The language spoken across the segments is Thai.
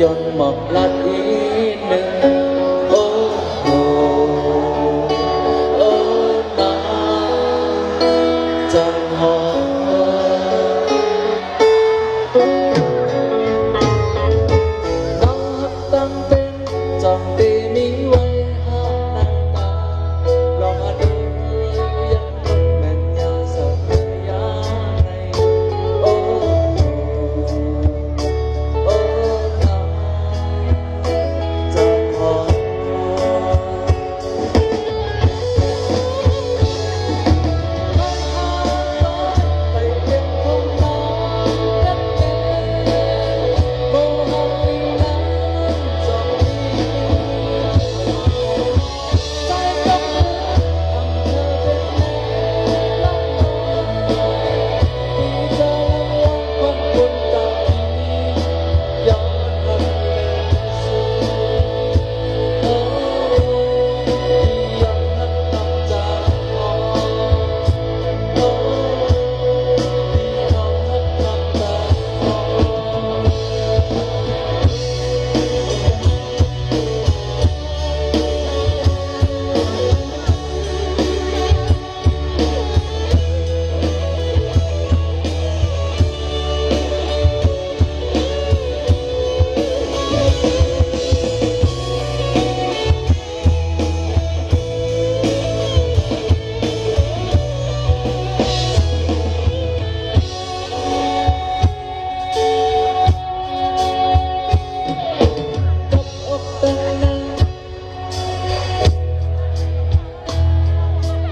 ย้อนหมอกลัดอีหนึ่งโอ้โหโอ้น้ำจังหอน้ำตั้งเป็นจำปีนี้ไว้ห้านังตาลองมาดูยังแม่นยาสักยาในโอ้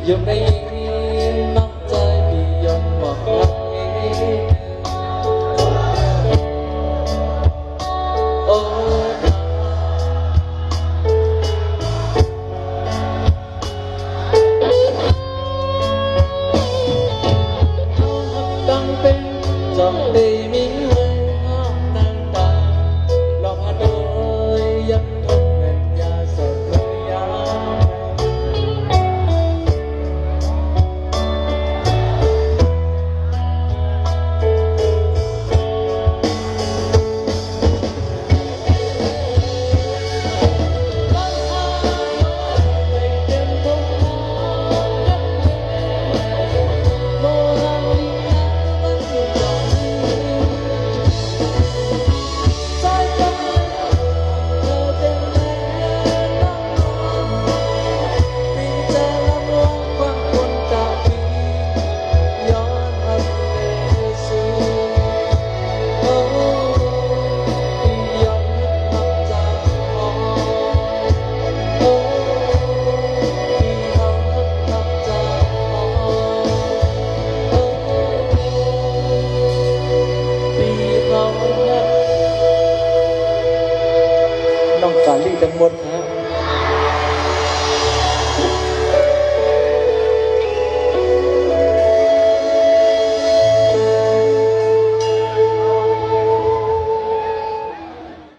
ยังไม่นับใจที่ย้อนหมอกลับโอ้ตั้งเป็นจำได้มีไว้ห้ามนางตาลองมาโดยยังทนแม่นยาสักยาน้องสาลีจังหมดฮะ